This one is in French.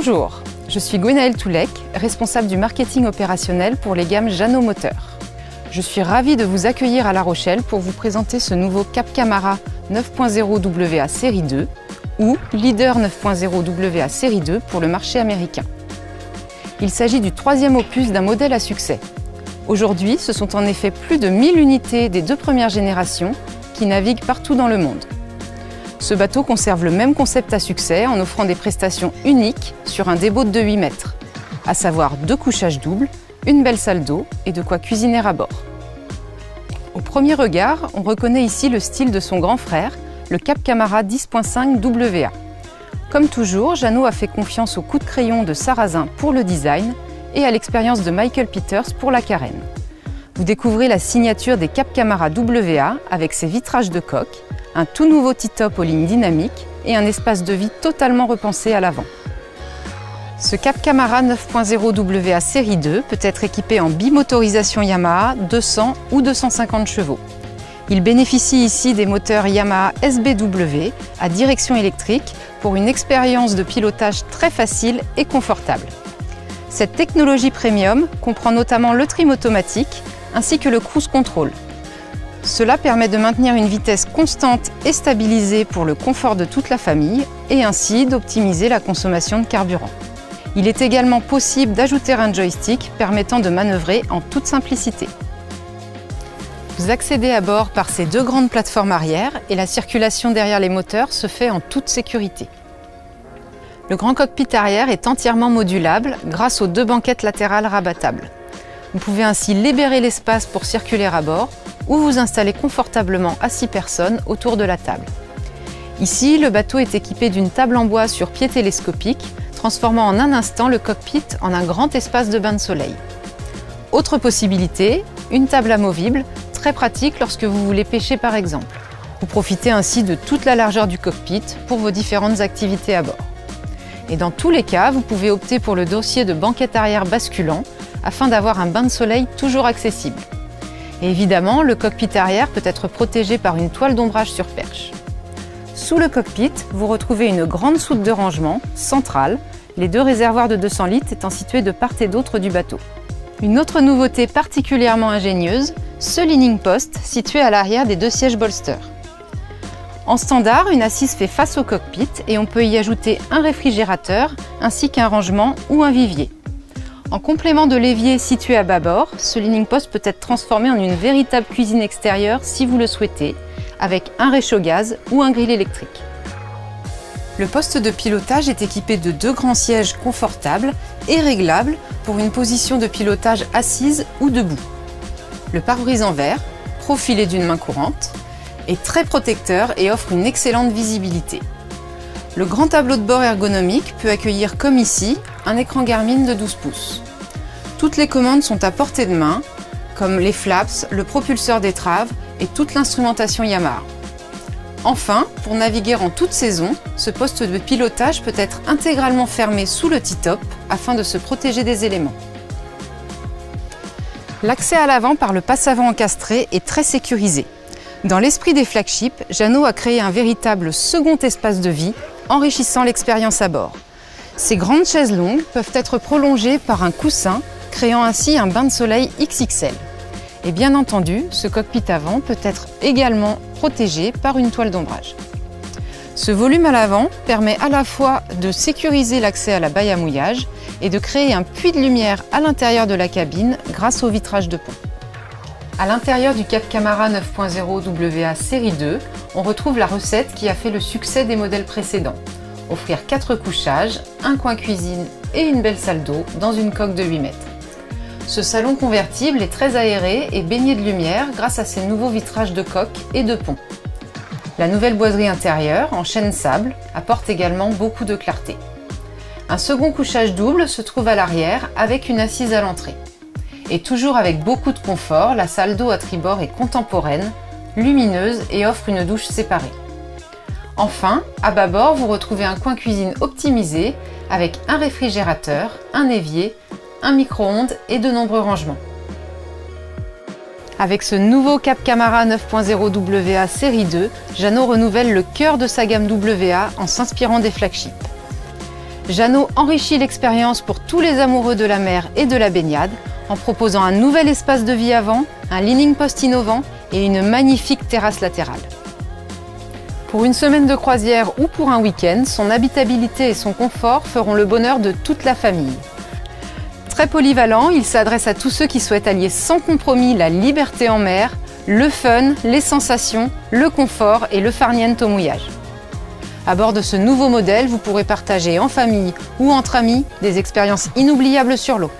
Bonjour, je suis Gwenaëlle Toulek, responsable du marketing opérationnel pour les gammes Jeannot Moteurs. Je suis ravie de vous accueillir à La Rochelle pour vous présenter ce nouveau Cap Camara 9.0 WA Série 2 ou Leader 9.0 WA Série 2 pour le marché américain. Il s'agit du troisième opus d'un modèle à succès. Aujourd'hui, ce sont en effet plus de 1000 unités des deux premières générations qui naviguent partout dans le monde. Ce bateau conserve le même concept à succès en offrant des prestations uniques sur un débout de 8 mètres, à savoir 2 couchages doubles, une belle salle d'eau et de quoi cuisiner à bord. Au premier regard, on reconnaît ici le style de son grand frère, le Cap Camara 10.5 WA. Comme toujours, Jeannot a fait confiance au coup de crayon de Sarrazin pour le design et à l'expérience de Michael Peters pour la carène. Vous découvrez la signature des Cap Camara WA avec ses vitrages de coque, un tout nouveau T-top aux lignes dynamiques et un espace de vie totalement repensé à l'avant. Ce Cap Camara 9.0 WA Série 2 peut être équipé en bimotorisation Yamaha 200 ou 250 chevaux. Il bénéficie ici des moteurs Yamaha SBW à direction électrique pour une expérience de pilotage très facile et confortable. Cette technologie premium comprend notamment le trim automatique ainsi que le cruise control. Cela permet de maintenir une vitesse constante et stabilisée pour le confort de toute la famille et ainsi d'optimiser la consommation de carburant. Il est également possible d'ajouter un joystick permettant de manœuvrer en toute simplicité. Vous accédez à bord par ces deux grandes plateformes arrière et la circulation derrière les moteurs se fait en toute sécurité. Le grand cockpit arrière est entièrement modulable grâce aux 2 banquettes latérales rabattables. Vous pouvez ainsi libérer l'espace pour circuler à bord ou vous installer confortablement à 6 personnes autour de la table. Ici, le bateau est équipé d'une table en bois sur pied télescopique, transformant en un instant le cockpit en un grand espace de bain de soleil. Autre possibilité, une table amovible, très pratique lorsque vous voulez pêcher par exemple. Vous profitez ainsi de toute la largeur du cockpit pour vos différentes activités à bord. Et dans tous les cas, vous pouvez opter pour le dossier de banquette arrière basculant afin d'avoir un bain de soleil toujours accessible. Et évidemment, le cockpit arrière peut être protégé par une toile d'ombrage sur perche. Sous le cockpit, vous retrouvez une grande soute de rangement centrale, les 2 réservoirs de 200 litres étant situés de part et d'autre du bateau. Une autre nouveauté particulièrement ingénieuse, ce leaning post situé à l'arrière des 2 sièges bolster. En standard, une assise fait face au cockpit et on peut y ajouter un réfrigérateur ainsi qu'un rangement ou un vivier. En complément de l'évier situé à bâbord, ce leaning post peut être transformé en une véritable cuisine extérieure si vous le souhaitez, avec un réchaud gaz ou un grill électrique. Le poste de pilotage est équipé de 2 grands sièges confortables et réglables pour une position de pilotage assise ou debout. Le pare-brise en verre, profilé d'une main courante, est très protecteur et offre une excellente visibilité. Le grand tableau de bord ergonomique peut accueillir, comme ici, un écran Garmin de 12 pouces. Toutes les commandes sont à portée de main, comme les flaps, le propulseur d'étrave et toute l'instrumentation Yamaha. Enfin, pour naviguer en toute saison, ce poste de pilotage peut être intégralement fermé sous le T-top afin de se protéger des éléments. L'accès à l'avant par le passe-avant encastré est très sécurisé. Dans l'esprit des flagships, Jeannot a créé un véritable second espace de vie, enrichissant l'expérience à bord. Ces grandes chaises longues peuvent être prolongées par un coussin, créant ainsi un bain de soleil XXL. Et bien entendu, ce cockpit avant peut être également protégé par une toile d'ombrage. Ce volume à l'avant permet à la fois de sécuriser l'accès à la baille à mouillage et de créer un puits de lumière à l'intérieur de la cabine grâce au vitrage de pont. À l'intérieur du Cap Camara 9.0 WA Série 2, on retrouve la recette qui a fait le succès des modèles précédents. Offrir 4 couchages, un coin cuisine et une belle salle d'eau dans une coque de 8 mètres. Ce salon convertible est très aéré et baigné de lumière grâce à ses nouveaux vitrages de coque et de pont. La nouvelle boiserie intérieure, en chêne sable, apporte également beaucoup de clarté. Un second couchage double se trouve à l'arrière avec une assise à l'entrée. Et toujours avec beaucoup de confort, la salle d'eau à tribord est contemporaine, lumineuse et offre une douche séparée. Enfin, à bâbord, vous retrouvez un coin cuisine optimisé avec un réfrigérateur, un évier, un micro-ondes et de nombreux rangements. Avec ce nouveau Cap Camara 9.0 WA Série 2, Jeannot renouvelle le cœur de sa gamme WA en s'inspirant des flagships. Jeannot enrichit l'expérience pour tous les amoureux de la mer et de la baignade en proposant un nouvel espace de vie avant, un leaning post innovant et une magnifique terrasse latérale. Pour une semaine de croisière ou pour un week-end, son habitabilité et son confort feront le bonheur de toute la famille. Très polyvalent, il s'adresse à tous ceux qui souhaitent allier sans compromis la liberté en mer, le fun, les sensations, le confort et le farniente au mouillage. À bord de ce nouveau modèle, vous pourrez partager en famille ou entre amis des expériences inoubliables sur l'eau.